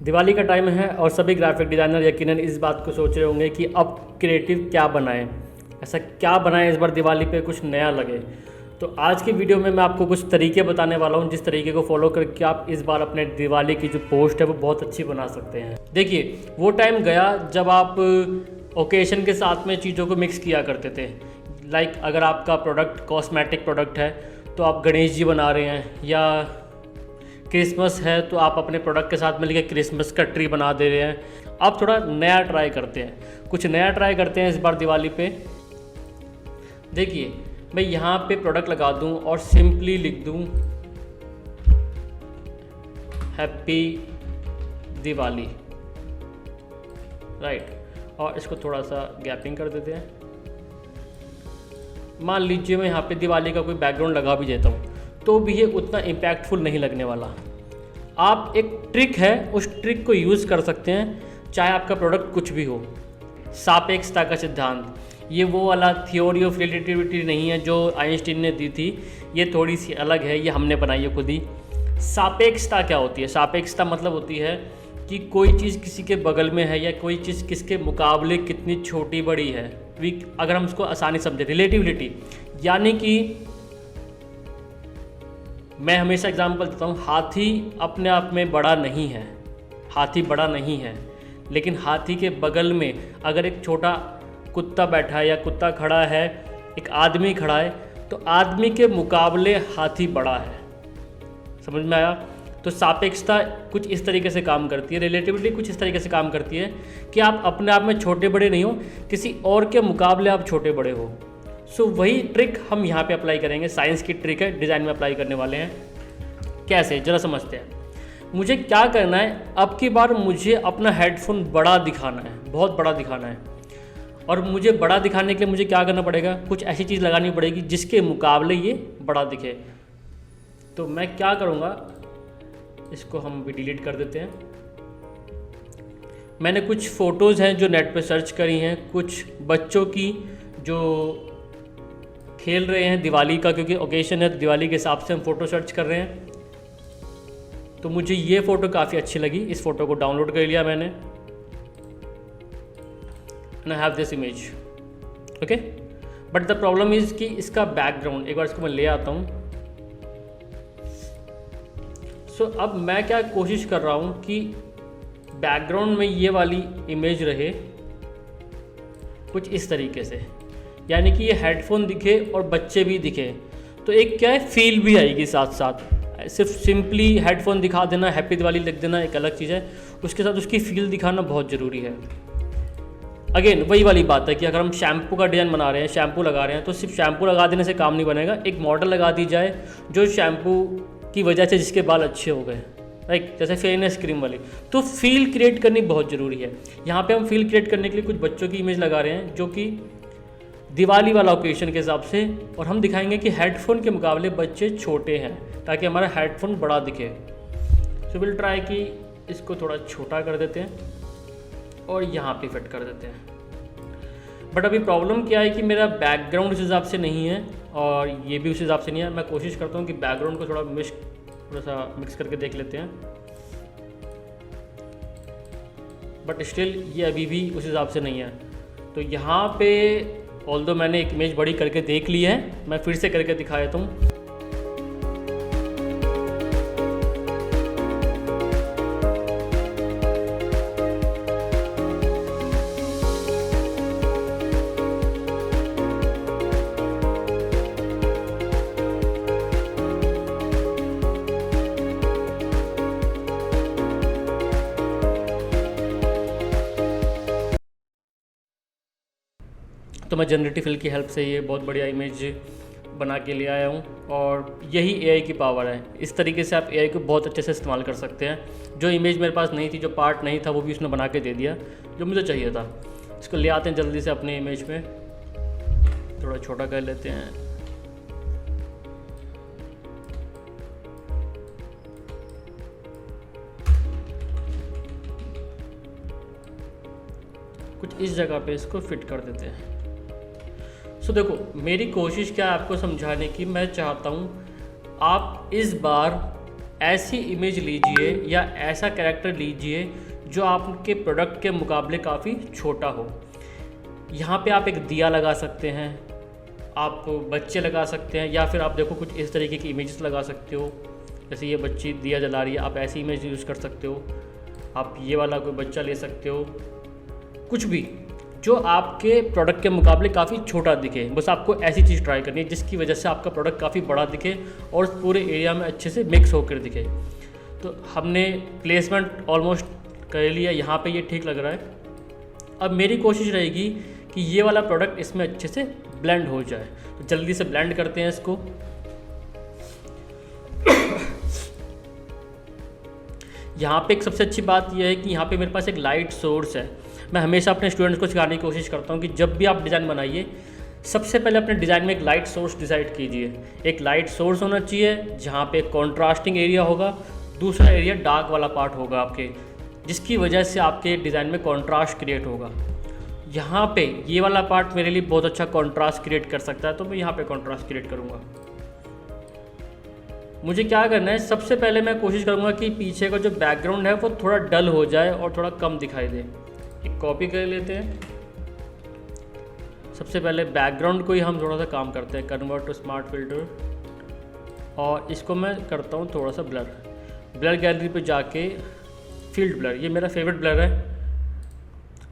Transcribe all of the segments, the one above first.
दिवाली का टाइम है और सभी ग्राफिक डिज़ाइनर यकीनन इस बात को सोच रहे होंगे कि अब क्रिएटिव क्या बनाएं, ऐसा क्या बनाएं इस बार दिवाली पे कुछ नया लगे। तो आज की वीडियो में मैं आपको कुछ तरीके बताने वाला हूं, जिस तरीके को फॉलो करके आप इस बार अपने दिवाली की जो पोस्ट है वो बहुत अच्छी बना सकते हैं। देखिए, वो टाइम गया जब आप ओकेशन के साथ में चीज़ों को मिक्स किया करते थे। लाइक अगर आपका प्रोडक्ट कॉस्मेटिक प्रोडक्ट है तो आप गणेश जी बना रहे हैं, या क्रिसमस है तो आप अपने प्रोडक्ट के साथ मिलकर क्रिसमस का ट्री बना दे रहे हैं। आप थोड़ा नया ट्राई करते हैं, कुछ नया ट्राई करते हैं इस बार दिवाली पे। देखिए, मैं यहाँ पे प्रोडक्ट लगा दूँ और सिंपली लिख दूँ हैप्पी दिवाली, राइट, और इसको थोड़ा सा गैपिंग कर देते हैं। मान लीजिए मैं यहाँ पे दिवाली का कोई बैकग्राउंड लगा भी देता हूँ तो भी ये उतना इम्पैक्टफुल नहीं लगने वाला। आप एक ट्रिक है, उस ट्रिक को यूज़ कर सकते हैं, चाहे आपका प्रोडक्ट कुछ भी हो। सापेक्षता का सिद्धांत, ये वो वाला थ्योरी ऑफ रिलेटिविटी नहीं है जो आइंस्टीन ने दी थी, ये थोड़ी सी अलग है, ये हमने बनाई है खुद ही। सापेक्षता क्या होती है? सापेक्षता मतलब होती है कि कोई चीज़ किसी के बगल में है या कोई चीज़ किसके मुकाबले कितनी छोटी बड़ी है। अगर हम उसको आसानी समझें, रिलेटिविटी यानी कि मैं हमेशा एग्जांपल देता हूँ, हाथी अपने आप में बड़ा नहीं है, हाथी बड़ा नहीं है, लेकिन हाथी के बगल में अगर एक छोटा कुत्ता बैठा है या कुत्ता खड़ा है, एक आदमी खड़ा है, तो आदमी के मुकाबले हाथी बड़ा है। समझ में आया? तो सापेक्षता कुछ इस तरीके से काम करती है, रिलेटिविटी कुछ इस तरीके से काम करती है कि आप अपने आप में छोटे बड़े नहीं हो, किसी और के मुकाबले आप छोटे बड़े हो। सो वही ट्रिक हम यहाँ पे अप्लाई करेंगे। साइंस की ट्रिक है, डिज़ाइन में अप्लाई करने वाले हैं। कैसे, ज़रा समझते हैं। मुझे क्या करना है, अब की बार मुझे अपना हेडफोन बड़ा दिखाना है, बहुत बड़ा दिखाना है। और मुझे बड़ा दिखाने के लिए मुझे क्या करना पड़ेगा, कुछ ऐसी चीज़ लगानी पड़ेगी जिसके मुकाबले ये बड़ा दिखे। तो मैं क्या करूँगा, इसको हम भी डिलीट कर देते हैं। मैंने कुछ फ़ोटोज़ हैं जो नेट पे सर्च करी हैं, कुछ बच्चों की जो खेल रहे हैं दिवाली का, क्योंकि ओकेशन है तो दिवाली के हिसाब से हम फ़ोटो सर्च कर रहे हैं। तो मुझे ये फ़ोटो काफ़ी अच्छी लगी, इस फ़ोटो को डाउनलोड कर लिया मैंने, and I have this image, okay. But the problem is कि इसका बैकग्राउंड, एक बार इसको मैं ले आता हूँ। सो अब मैं क्या कोशिश कर रहा हूँ कि बैकग्राउंड में ये वाली इमेज रहे कुछ इस तरीके से, यानी कि ये हेडफोन दिखे और बच्चे भी दिखे, तो एक क्या है, फील भी आएगी साथ साथ। सिर्फ सिंपली हेडफोन दिखा देना, हैप्पी दिवाली लिख देना एक अलग चीज़ है, उसके साथ उसकी फील दिखाना बहुत ज़रूरी है। अगेन वही वाली बात है कि अगर हम शैम्पू का डिज़ाइन बना रहे हैं, शैम्पू लगा रहे हैं, तो सिर्फ शैम्पू लगा देने से काम नहीं बनेगा। एक मॉडल लगा दी जाए जो शैम्पू की वजह से जिसके बाल अच्छे हो गए, राइट, जैसे फेयरनेस क्रीम वाली। तो फील क्रिएट करनी बहुत ज़रूरी है। यहाँ पे हम फील क्रिएट करने के लिए कुछ बच्चों की इमेज लगा रहे हैं जो कि दिवाली वाला ओकेशन के हिसाब से, और हम दिखाएंगे कि हेडफोन के मुकाबले बच्चे छोटे हैं ताकि हमारा हेडफोन बड़ा दिखे। सो विल ट्राई कि इसको थोड़ा छोटा कर देते हैं और यहाँ पे फिट कर देते हैं। बट अभी प्रॉब्लम क्या है कि मेरा बैकग्राउंड उस हिसाब से नहीं है और ये भी उस हिसाब से नहीं है। मैं कोशिश करता हूँ कि बैकग्राउंड को थोड़ा सा मिक्स करके देख लेते हैं, बट स्टिल ये अभी भी उस हिसाब से नहीं है। तो यहाँ पे ऑल्दो मैंने एक इमेज बड़ी करके देख ली है, मैं फिर से करके दिखा देता हूँ। तो मैं जनरेटिव फिल की हेल्प से ये बहुत बढ़िया इमेज बना के ले आया हूँ, और यही एआई की पावर है। इस तरीके से आप एआई को बहुत अच्छे से इस्तेमाल कर सकते हैं। जो इमेज मेरे पास नहीं थी, जो पार्ट नहीं था, वो भी उसने बना के दे दिया जो मुझे चाहिए था। इसको ले आते हैं जल्दी से अपने इमेज में, थोड़ा छोटा कर लेते हैं। कुछ इस जगह पे इसको फिट कर देते हैं। सो देखो, मेरी कोशिश क्या है आपको समझाने की, मैं चाहता हूँ आप इस बार ऐसी इमेज लीजिए या ऐसा कैरेक्टर लीजिए जो आपके प्रोडक्ट के मुकाबले काफ़ी छोटा हो। यहाँ पे आप एक दिया लगा सकते हैं, आप बच्चे लगा सकते हैं, या फिर आप देखो कुछ इस तरीके की इमेजेस लगा सकते हो। जैसे ये बच्ची दिया जला रही है, आप ऐसी इमेज यूज़ कर सकते हो। आप ये वाला कोई बच्चा ले सकते हो, कुछ भी जो आपके प्रोडक्ट के मुकाबले काफ़ी छोटा दिखे। बस आपको ऐसी चीज़ ट्राई करनी है जिसकी वजह से आपका प्रोडक्ट काफ़ी बड़ा दिखे और पूरे एरिया में अच्छे से मिक्स होकर दिखे। तो हमने प्लेसमेंट ऑलमोस्ट कर लिया, यहाँ पे ये ठीक लग रहा है। अब मेरी कोशिश रहेगी कि ये वाला प्रोडक्ट इसमें अच्छे से ब्लेंड हो जाए। तो जल्दी से ब्लेंड करते हैं इसको। यहाँ पे एक सबसे अच्छी बात यह है कि यहाँ पे मेरे पास एक लाइट सोर्स है। मैं हमेशा अपने स्टूडेंट्स को सिखाने की कोशिश करता हूँ कि जब भी आप डिज़ाइन बनाइए, सबसे पहले अपने डिज़ाइन में एक लाइट सोर्स डिसाइड कीजिए। एक लाइट सोर्स होना चाहिए जहाँ पे कॉन्ट्रास्टिंग एरिया होगा, दूसरा एरिया डार्क वाला पार्ट होगा आपके, जिसकी वजह से आपके डिज़ाइन में कॉन्ट्रास्ट क्रिएट होगा। यहाँ पे ये वाला पार्ट मेरे लिए बहुत अच्छा कॉन्ट्रास्ट क्रिएट कर सकता है, तो मैं यहाँ पे कॉन्ट्रास्ट क्रिएट करूँगा। मुझे क्या करना है, सबसे पहले मैं कोशिश करूँगा कि पीछे का जो बैकग्राउंड है वो थोड़ा डल हो जाए और थोड़ा कम दिखाई दे। एक कॉपी कर लेते हैं। सबसे पहले बैकग्राउंड को ही हम थोड़ा सा काम करते हैं, कन्वर्ट टू स्मार्ट फिल्टर, और इसको मैं करता हूँ थोड़ा सा ब्लर। ब्लर गैलरी पे जाके फील्ड ब्लर, ये मेरा फेवरेट ब्लर है।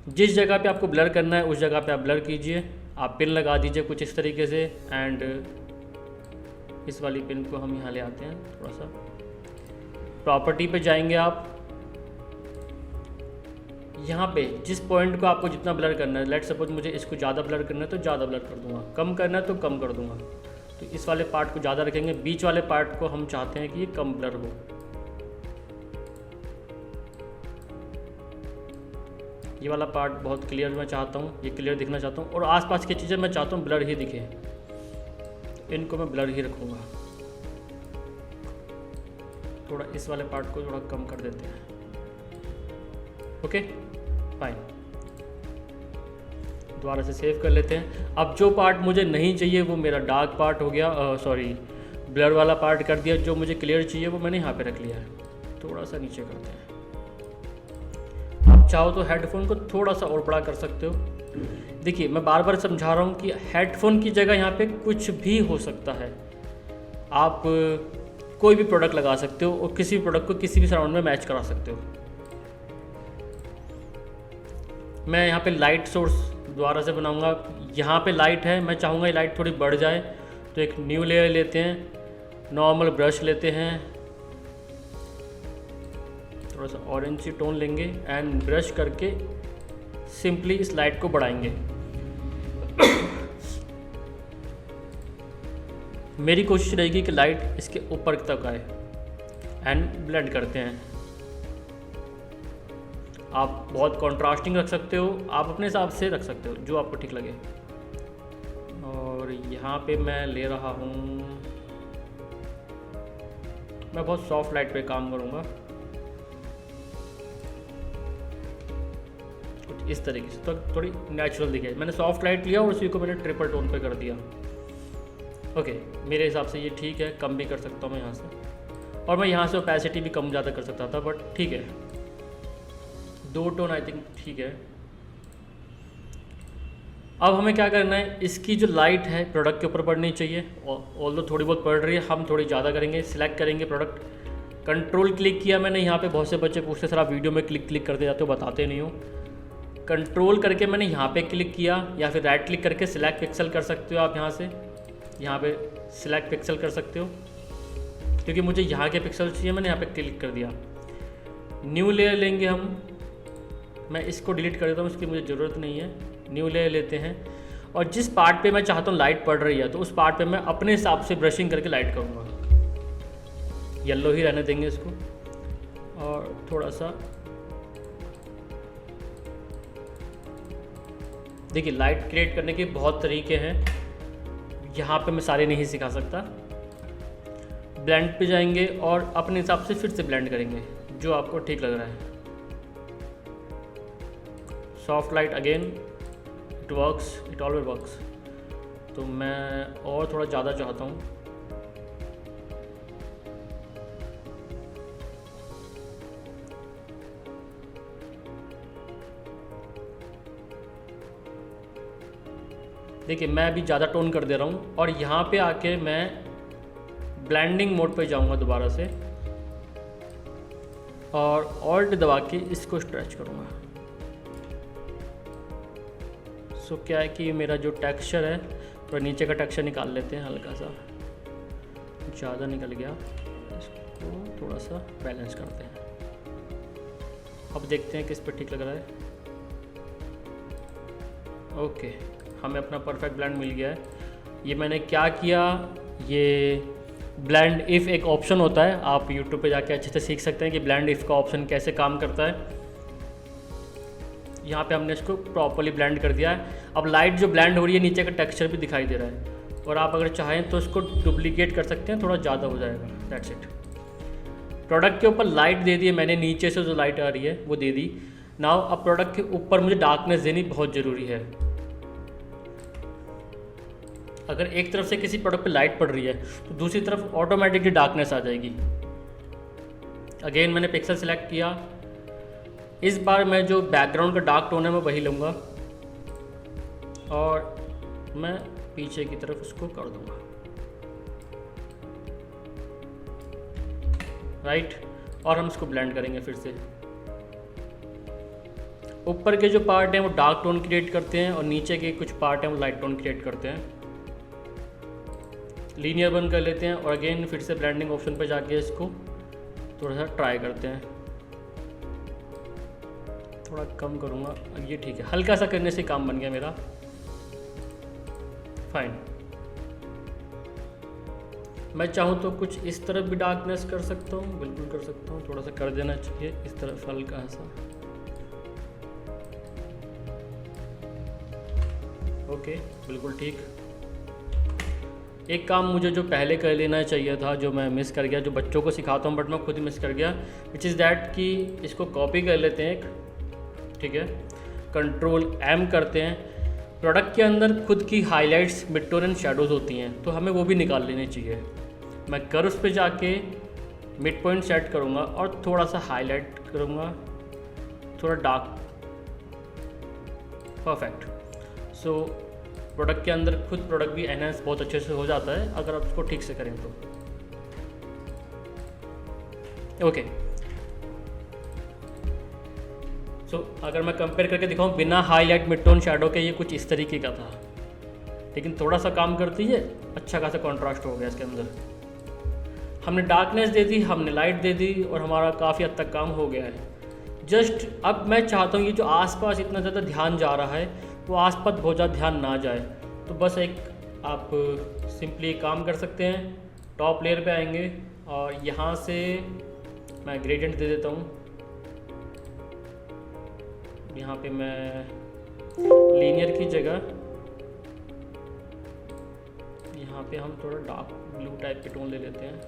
जिस जगह पे आपको ब्लर करना है उस जगह पे आप ब्लर कीजिए। आप पिन लगा दीजिए कुछ इस तरीके से, एंड इस वाली पिन को हम यहाँ ले आते हैं। थोड़ा सा प्रॉपर्टी पे जाएंगे आप, यहाँ पे जिस पॉइंट को आपको जितना ब्लर करना है, लेट सपोज मुझे इसको ज़्यादा ब्लर करना है तो ज़्यादा ब्लर कर दूंगा, कम करना है तो कम कर दूंगा। तो इस वाले पार्ट को ज़्यादा रखेंगे, बीच वाले पार्ट को हम चाहते हैं कि ये कम ब्लर हो। ये वाला पार्ट बहुत क्लियर मैं चाहता हूँ, ये क्लियर दिखना चाहता हूँ, और आसपास की चीज़ें मैं चाहता हूँ ब्लर ही दिखे, इनको मैं ब्लर ही रखूँगा। थोड़ा इस वाले पार्ट को थोड़ा कम कर देते हैं। ओके फाइन, दोबारा से सेव कर लेते हैं। अब जो पार्ट मुझे नहीं चाहिए वो मेरा डार्क पार्ट हो गया, सॉरी ब्लर वाला पार्ट कर दिया। जो मुझे क्लियर चाहिए वो मैंने यहाँ पे रख लिया है। थोड़ा सा नीचे करते हैं। आप चाहो तो हेडफोन को थोड़ा सा और बड़ा कर सकते हो। देखिए मैं बार बार समझा रहा हूँ कि हेडफोन की जगह यहाँ पे कुछ भी हो सकता है। आप कोई भी प्रोडक्ट लगा सकते हो और किसी भी प्रोडक्ट को किसी भी सराउंड में मैच करा सकते हो। मैं यहाँ पे लाइट सोर्स दोबारा से बनाऊँगा। यहाँ पे लाइट है, मैं चाहूँगा ये लाइट थोड़ी बढ़ जाए, तो एक न्यू लेयर लेते हैं, नॉर्मल ब्रश लेते हैं, थोड़ा सा ऑरेंज सी टोन लेंगे एंड ब्रश करके सिंपली इस लाइट को बढ़ाएंगे। मेरी कोशिश रहेगी कि लाइट इसके ऊपर तक आए एंड ब्लेंड करते हैं। आप बहुत कॉन्ट्रास्टिंग रख सकते हो, आप अपने हिसाब से रख सकते हो जो आपको ठीक लगे। और यहाँ पे मैं ले रहा हूँ, मैं बहुत सॉफ्ट लाइट पे काम करूँगा, कुछ इस तरीके से, तो थोड़ी नेचुरल दिखे। मैंने सॉफ्ट लाइट लिया और उसी को मैंने ट्रिपल टोन पे कर दिया। ओके, मेरे हिसाब से ये ठीक है। कम भी कर सकता हूँ मैं यहाँ से, और मैं यहाँ से ओपेसिटी भी कम ज़्यादा कर सकता था, बट ठीक है, 2 टोन आई थिंक ठीक है। अब हमें क्या करना है, इसकी जो लाइट है प्रोडक्ट के ऊपर पड़नी चाहिए, ऑल्दो थोड़ी बहुत पड़ रही है, हम थोड़ी ज़्यादा करेंगे। सिलेक्ट करेंगे प्रोडक्ट, कंट्रोल क्लिक किया मैंने। यहाँ पे बहुत से बच्चे पूछते सर आप वीडियो में क्लिक करते जाते हो, बताते नहीं हो। कंट्रोल करके मैंने यहाँ पे क्लिक किया, या फिर राइट क्लिक करके सिलेक्ट पिक्सल कर सकते हो आप। यहाँ से यहाँ पे सिलेक्ट पिक्सल कर सकते हो, क्योंकि मुझे यहाँ के पिक्सल चाहिए, मैंने यहाँ पे क्लिक कर दिया। न्यू लेयर लेंगे हम, मैं इसको डिलीट कर देता हूँ, इसकी मुझे ज़रूरत नहीं है। न्यू लेयर लेते हैं, और जिस पार्ट पे मैं चाहता हूँ लाइट पड़ रही है, तो उस पार्ट पे मैं अपने हिसाब से ब्रशिंग करके लाइट करूँगा। येलो ही रहने देंगे इसको, और थोड़ा सा देखिए लाइट क्रिएट करने के बहुत तरीके हैं, यहाँ पे मैं सारे नहीं सिखा सकता। ब्लेंड पे जाएंगे और अपने हिसाब से फिर से ब्लेंड करेंगे जो आपको ठीक लग रहा है। Soft light again, it works, it always works. तो मैं और थोड़ा ज़्यादा चाहता हूँ, देखिए मैं अभी ज़्यादा टोन कर दे रहा हूँ और यहाँ पे आके मैं ब्लेंडिंग मोड पे जाऊँगा दोबारा से और ऑल्ट दबा के इसको स्ट्रेच करूँगा। सो क्या है कि मेरा जो टेक्सचर है थोड़ा नीचे का टेक्सचर निकाल लेते हैं, हल्का सा ज़्यादा निकल गया, इसको थोड़ा सा बैलेंस करते हैं। अब देखते हैं किस पे ठीक लग रहा है। ओके, हमें अपना परफेक्ट ब्लेंड मिल गया है। ये मैंने क्या किया, ये ब्लेंड इफ़ एक ऑप्शन होता है, आप यूट्यूब पे जाके अच्छे से सीख सकते हैं कि ब्लेंड इफ़ का ऑप्शन कैसे काम करता है। यहाँ पे हमने इसको प्रॉपर्ली ब्लेंड कर दिया है। अब लाइट जो ब्लेंड हो रही है नीचे का टेक्सचर भी दिखाई दे रहा है, और आप अगर चाहें तो इसको डुप्लीकेट कर सकते हैं, थोड़ा ज़्यादा हो जाएगा। That's it. प्रोडक्ट के ऊपर लाइट दे दी है मैंने, नीचे से जो लाइट आ रही है वो दे दी। नाउ अब प्रोडक्ट के ऊपर मुझे डार्कनेस देनी बहुत ज़रूरी है। अगर एक तरफ से किसी प्रोडक्ट पे लाइट पड़ रही है तो दूसरी तरफ ऑटोमेटिकली डार्कनेस आ जाएगी। अगेन मैंने पिक्सल सेलेक्ट किया। इस बार मैं जो बैकग्राउंड का डार्क टोन है मैं वही लूँगा और मैं पीछे की तरफ उसको कर दूँगा, राइट। और हम इसको ब्लेंड करेंगे फिर से। ऊपर के जो पार्ट हैं वो डार्क टोन क्रिएट करते हैं और नीचे के कुछ पार्ट हैं वो लाइट टोन क्रिएट करते हैं। लीनियर बन कर लेते हैं और अगेन फिर से ब्लेंडिंग ऑप्शन पर जाके इसको थोड़ा सा ट्राई करते हैं। थोड़ा कम करूँगा, ये ठीक है, हल्का सा करने से काम बन गया मेरा। फाइन। मैं चाहूँ तो कुछ इस तरफ भी डार्कनेस कर सकता हूँ, बिल्कुल कर सकता हूँ, थोड़ा सा कर देना चाहिए इस तरफ हल्का सा। ओके, बिल्कुल ठीक। एक काम मुझे जो पहले कर लेना चाहिए था, जो मैं मिस कर गया, जो बच्चों को सिखाता हूँ बट मैं खुद ही मिस कर गया, विच इज़ दैट कि इसको कॉपी कर लेते हैं एक, ठीक है, कंट्रोल M करते हैं। प्रोडक्ट के अंदर खुद की highlights, mid tone and shadows होती हैं, तो हमें वो भी निकाल लेनी चाहिए। मैं कर्व्स पे जाके मिड पॉइंट सेट करूँगा और थोड़ा सा हाईलाइट करूँगा, थोड़ा डार्क। परफेक्ट। सो प्रोडक्ट के अंदर खुद प्रोडक्ट भी एनहांस बहुत अच्छे से हो जाता है अगर आप उसको ठीक से करें तो। ओके, सो अगर मैं कंपेयर करके दिखाऊं बिना हाईलाइट मिड टोन शैडो के, ये कुछ इस तरीके का था, लेकिन थोड़ा सा काम करती है, अच्छा खासा कॉन्ट्रास्ट हो गया इसके अंदर। हमने डार्कनेस दे दी, हमने लाइट दे दी और हमारा काफ़ी हद तक काम हो गया है। जस्ट अब मैं चाहता हूँ ये जो आसपास इतना ज़्यादा ध्यान जा रहा है वो आसपास बहुत ज़्यादा ध्यान ना जाए, तो बस एक आप सिंपली काम कर सकते हैं। टॉप लेयर पे आएंगे और यहाँ से मैं ग्रेडियंट दे देता हूँ। यहाँ पे मैं लीनियर की जगह यहाँ पे हम थोड़ा डार्क ब्लू टाइप के टोन ले लेते हैं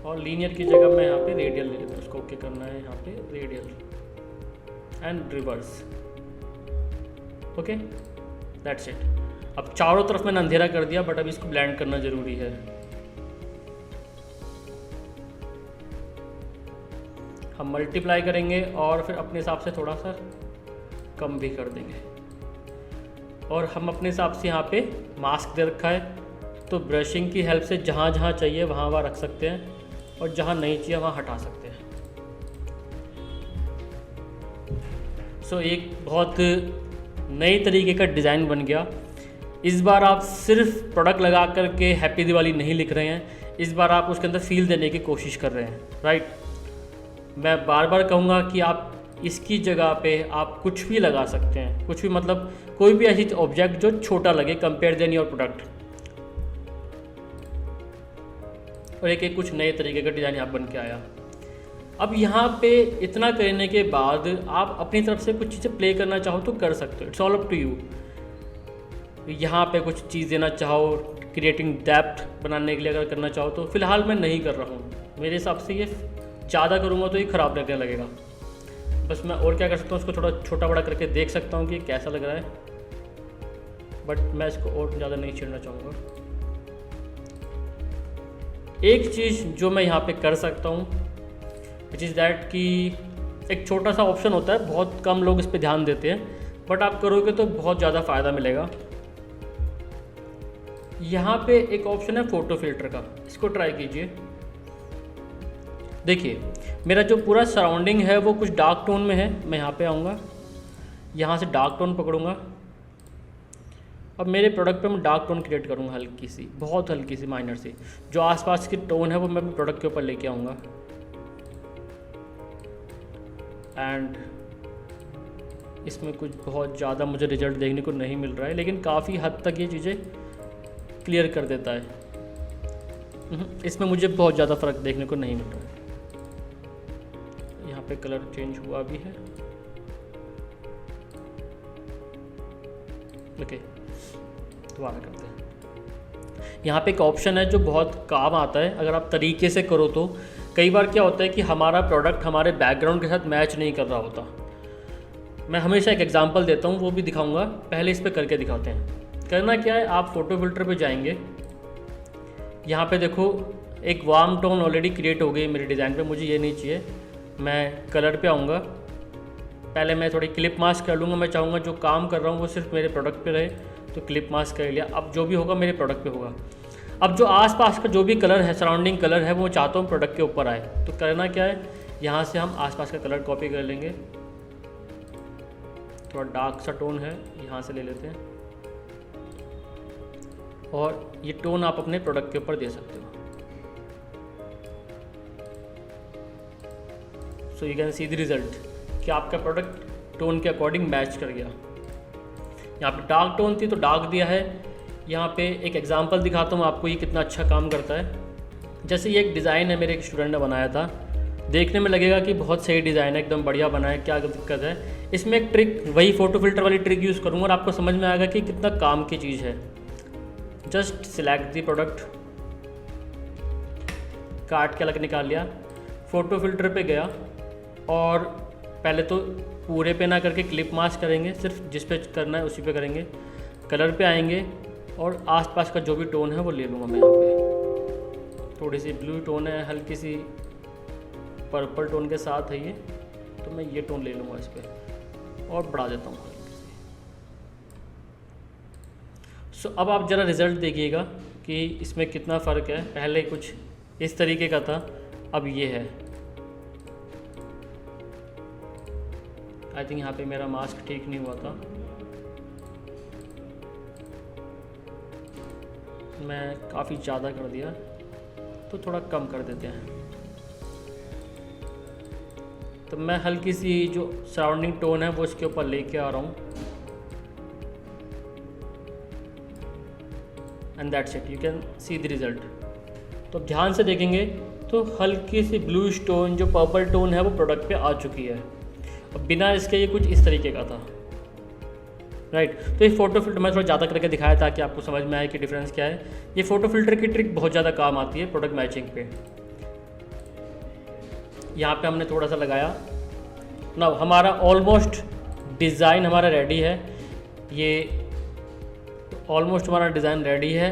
और लीनियर की जगह मैं यहाँ पे रेडियल ले लेता हूँ। उसको ओके करना है, यहाँ पे radial and reverse. Okay, that's it. अब चारों तरफ मैंने अंधेरा कर दिया, बट अभी इसको ब्लेंड करना ज़रूरी है। हम मल्टीप्लाई करेंगे और फिर अपने हिसाब से थोड़ा सा कम भी कर देंगे। और हम अपने हिसाब से यहाँ पे मास्क दे रखा है, तो ब्रशिंग की हेल्प से जहाँ जहाँ चाहिए वहाँ वहाँ रख सकते हैं और जहाँ नहीं चाहिए वहाँ हटा सकते हैं। सो एक बहुत नई तरीके का डिज़ाइन बन गया। इस बार आप सिर्फ प्रोडक्ट लगा करके हैप्पी दिवाली नहीं लिख रहे हैं, इस बार आप उसके अंदर फील देने की कोशिश कर रहे हैं, राइट। मैं बार बार कहूँगा कि आप इसकी जगह पे आप कुछ भी लगा सकते हैं, कुछ भी, मतलब कोई भी ऐसी ऑब्जेक्ट जो छोटा लगे कंपेयर देन योर प्रोडक्ट, और एक कुछ नए तरीके का डिज़ाइन यहाँ बन के आया। अब यहाँ पे इतना करने के बाद आप अपनी तरफ से कुछ चीज़ें प्ले करना चाहो तो कर सकते हो, it's all up to you. यहाँ पे कुछ चीज़ देना चाहो, क्रिएटिंग डेप्थ बनाने के लिए अगर करना चाहो तो, फिलहाल मैं नहीं कर रहा हूँ। मेरे हिसाब से ये ज़्यादा करूँगा तो ये ख़राब लगने लगेगा। बस मैं और क्या कर सकता हूँ, उसको थोड़ा छोटा बड़ा करके देख सकता हूँ कि कैसा लग रहा है, बट मैं इसको और ज़्यादा नहीं छेड़ना चाहूँगा। एक चीज़ जो मैं यहाँ पे कर सकता हूँ विच इज़ दैट कि एक छोटा सा ऑप्शन होता है, बहुत कम लोग इस पे ध्यान देते हैं, बट आप करोगे तो बहुत ज़्यादा फ़ायदा मिलेगा। यहाँ पे एक ऑप्शन है फ़ोटो फिल्टर का, इसको ट्राई कीजिए। देखिए मेरा जो पूरा सराउंडिंग है वो कुछ डार्क टोन में है। मैं यहाँ पे आऊँगा, यहाँ से डार्क टोन पकड़ूँगा। अब मेरे प्रोडक्ट पे मैं डार्क टोन क्रिएट करूँगा, हल्की सी, बहुत हल्की सी, माइनर सी। जो आसपास की टोन है वो मैं अपने प्रोडक्ट के ऊपर लेके आऊँगा। एंड इसमें कुछ बहुत ज़्यादा मुझे रिजल्ट देखने को नहीं मिल रहा है, लेकिन काफ़ी हद तक ये चीज़ें क्लियर कर देता है। इसमें मुझे बहुत ज़्यादा फ़र्क देखने को नहीं मिल रहा है। यहाँ पे कलर चेंज हुआ भी है। ओके, दोबारा करते हैं। यहाँ पे एक ऑप्शन है जो बहुत काम आता है अगर आप तरीके से करो तो। कई बार क्या होता है कि हमारा प्रोडक्ट हमारे बैकग्राउंड के साथ मैच नहीं कर रहा होता। मैं हमेशा एक एग्जांपल देता हूँ, वो भी दिखाऊंगा। पहले इस पे करके दिखाते हैं। करना क्या है, आप फ़ोटो फिल्टर पे जाएंगे। यहाँ पे देखो एक वार्म टोन ऑलरेडी क्रिएट हो गई मेरे डिज़ाइन पे, मुझे ये नहीं चाहिए। मैं कलर पे आऊँगा, पहले मैं थोड़ी क्लिप मास्क कर लूँगा। मैं चाहूँगा जो काम कर रहा हूँ वो सिर्फ मेरे प्रोडक्ट पे रहे, तो क्लिप मास्क कर लिया। अब जो भी होगा मेरे प्रोडक्ट पे होगा। अब जो आसपास का जो भी कलर है, सराउंडिंग कलर है, वो चाहता हूँ प्रोडक्ट के ऊपर आए। तो करना क्या है, यहाँ से हम आसपास का कलर कॉपी कर लेंगे। थोड़ा डार्क सा टोन है, यहाँ से ले लेते हैं, और ये टोन आप अपने प्रोडक्ट के ऊपर दे सकते हो। So you can see the result कि आपका प्रोडक्ट टोन के अकॉर्डिंग मैच कर गया। यहाँ पे डार्क टोन थी तो डार्क दिया है। यहाँ पे एक एग्जांपल दिखाता हूँ आपको, ये कितना अच्छा काम करता है। जैसे ये एक डिज़ाइन है, मेरे एक स्टूडेंट ने बनाया था। देखने में लगेगा कि बहुत सही डिज़ाइन है, एकदम बढ़िया बना है, क्या दिक्कत है। इसमें एक ट्रिक, वही फ़ोटो फिल्टर वाली ट्रिक यूज़ करूँगा और आपको समझ में आएगा कि कितना काम की चीज़ है। जस्ट सिलेक्ट दी प्रोडक्ट, काट के अलग निकाल लिया, फ़ोटो फिल्टर पे गया और पहले तो पूरे पे ना करके क्लिप मास्क करेंगे, सिर्फ जिस पे करना है उसी पे करेंगे। कलर पे आएंगे और आसपास का जो भी टोन है वो ले लूँगा मैं। यहाँ पे थोड़ी सी ब्लू टोन है, हल्की सी पर्पल टोन के साथ है ये, तो मैं ये टोन ले लूँगा इस पर और बढ़ा देता हूँ हल्की सी। सो अब आप ज़रा रिज़ल्ट देखिएगा कि इसमें कितना फ़र्क है। पहले कुछ इस तरीके का था, अब ये है। आई थिंक यहाँ पे मेरा मास्क ठीक नहीं हुआ था, मैं काफ़ी ज़्यादा कर दिया, तो थोड़ा कम कर देते हैं। तो मैं हल्की सी जो सराउंडिंग टोन है वो इसके ऊपर लेके आ रहा हूँ। And that's it, you can see the result. तो ध्यान से देखेंगे तो हल्की सी ब्लूइश टोन, जो पर्पल टोन है, वो प्रोडक्ट पे आ चुकी है। अब बिना इसके ये कुछ इस तरीके का था, राइट। तो ये फ़ोटो फिल्टर मैं थोड़ा ज़्यादा करके दिखाया ताकि आपको समझ में आए कि डिफरेंस क्या है। ये फ़ोटो फिल्टर की ट्रिक बहुत ज़्यादा काम आती है प्रोडक्ट मैचिंग पे। यहाँ पे हमने थोड़ा सा लगाया ना, हमारा ऑलमोस्ट डिज़ाइन हमारा रेडी है। ये ऑलमोस्ट हमारा डिज़ाइन रेडी है।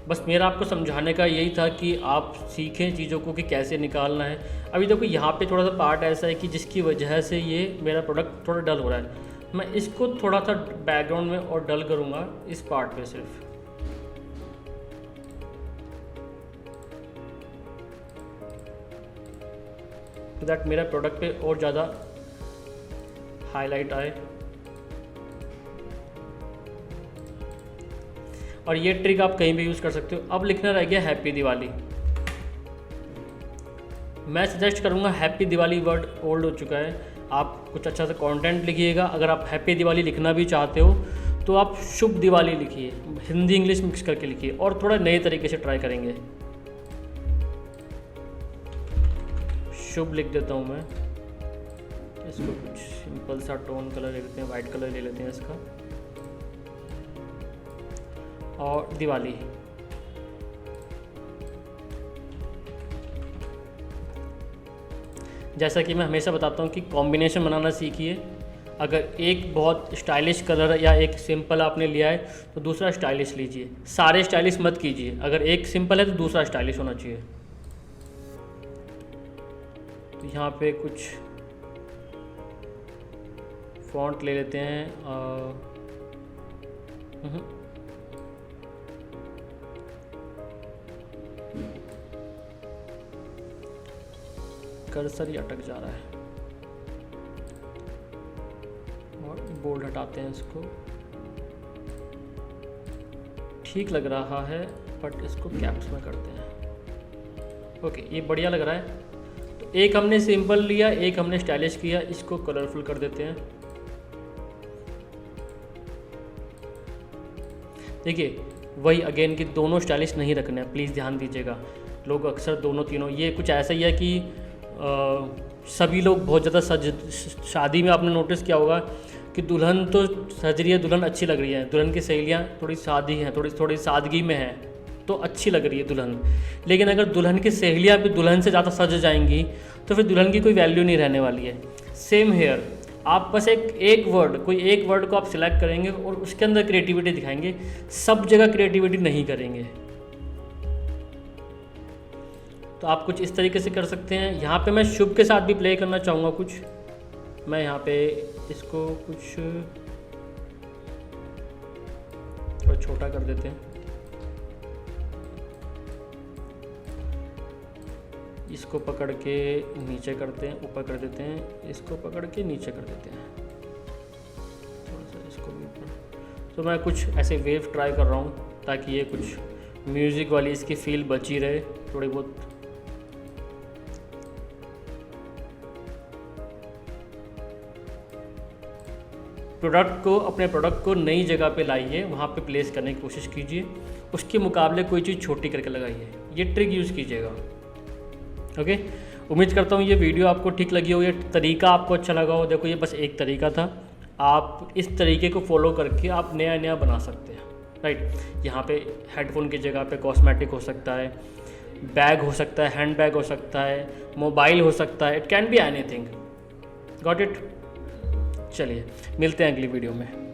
बस मेरा आपको समझाने का यही था कि आप सीखें चीज़ों को कि कैसे निकालना है। अभी देखो यहाँ पे थोड़ा सा पार्ट ऐसा है कि जिसकी वजह से ये मेरा प्रोडक्ट थोड़ा डल हो रहा है। मैं इसको थोड़ा सा बैकग्राउंड में और डल करूँगा इस पार्ट पे सिर्फ। तो दैट मेरा प्रोडक्ट पे और ज़्यादा हाईलाइट आए। और ये ट्रिक आप कहीं भी यूज़ कर सकते हो। अब लिखना रह गया हैप्पी दिवाली। मैं सजेस्ट करूँगा, हैप्पी दिवाली वर्ड ओल्ड हो चुका है, आप कुछ अच्छा सा कंटेंट लिखिएगा। अगर आप हैप्पी दिवाली लिखना भी चाहते हो तो आप शुभ दिवाली लिखिए, हिंदी इंग्लिश मिक्स करके लिखिए और थोड़ा नए तरीके से ट्राई करेंगे। शुभ लिख देता हूँ मैं, इसको कुछ सिंपल सा टोन कलर ले लेते हैं, वाइट कलर ले लेते हैं इसका, और दिवाली। जैसा कि मैं हमेशा बताता हूँ कि कॉम्बिनेशन बनाना सीखिए। अगर एक बहुत स्टाइलिश कलर या एक सिंपल आपने लिया है तो दूसरा स्टाइलिश लीजिए। सारे स्टाइलिश मत कीजिए, अगर एक सिंपल है तो दूसरा स्टाइलिश होना चाहिए। तो यहाँ पे कुछ फॉन्ट ले लेते हैं। कर्सर ही अटक जा रहा है और बोल्ड हटाते हैं इसको। ठीक लग रहा है बट इसको कैप्स में करते हैं। ओके, ये बढ़िया लग रहा है। तो एक हमने सिंपल लिया, एक हमने स्टाइलिश किया, इसको कलरफुल कर देते हैं। देखिए वही अगेन कि दोनों स्टाइलिश नहीं रखने हैं, प्लीज़ ध्यान दीजिएगा। लोग अक्सर दोनों तीनों, ये कुछ ऐसा ही है कि सभी लोग बहुत ज़्यादा शादी में आपने नोटिस किया होगा कि दुल्हन तो सज रही है, दुल्हन अच्छी लग रही है, दुल्हन की सहेलियाँ थोड़ी सादी हैं, थोड़ी सादगी में हैं तो अच्छी लग रही है दुल्हन। लेकिन अगर दुल्हन की सहेलियाँ भी दुल्हन से ज़्यादा सज जाएंगी तो फिर दुल्हन की कोई वैल्यू नहीं रहने वाली है। सेम हेयर, आप बस एक वर्ड को आप सिलेक्ट करेंगे और उसके अंदर क्रिएटिविटी दिखाएंगे, सब जगह क्रिएटिविटी नहीं करेंगे। तो आप कुछ इस तरीके से कर सकते हैं। यहाँ पे मैं शुभ के साथ भी प्ले करना चाहूँगा कुछ। मैं यहाँ पे इसको कुछ थोड़ा छोटा कर देते हैं, इसको पकड़ के नीचे करते हैं, ऊपर कर देते हैं, इसको पकड़ के नीचे कर देते हैं, थोड़ा सा इसको भी ऊपर। तो मैं कुछ ऐसे वेव ट्राई कर रहा हूँ ताकि ये कुछ म्यूज़िक वाली इसकी फील बची रहे थोड़ी बहुत। अपने प्रोडक्ट को नई जगह पे लाइए, वहाँ पे प्लेस करने की कोशिश कीजिए, उसके मुकाबले कोई चीज़ छोटी करके लगाइए। ये ट्रिक यूज़ कीजिएगा। ओके, उम्मीद करता हूँ ये वीडियो आपको ठीक लगी हो, ये तरीका आपको अच्छा लगा हो। देखो ये बस एक तरीका था, आप इस तरीके को फॉलो करके आप नया बना सकते हैं, राइट। यहाँ पे हेडफोन की जगह पे कॉस्मेटिक हो सकता है, बैग हो सकता है, हैंड बैग हो सकता है, मोबाइल हो सकता है, it can be anything. Got it. चलिए मिलते हैं अगली वीडियो में।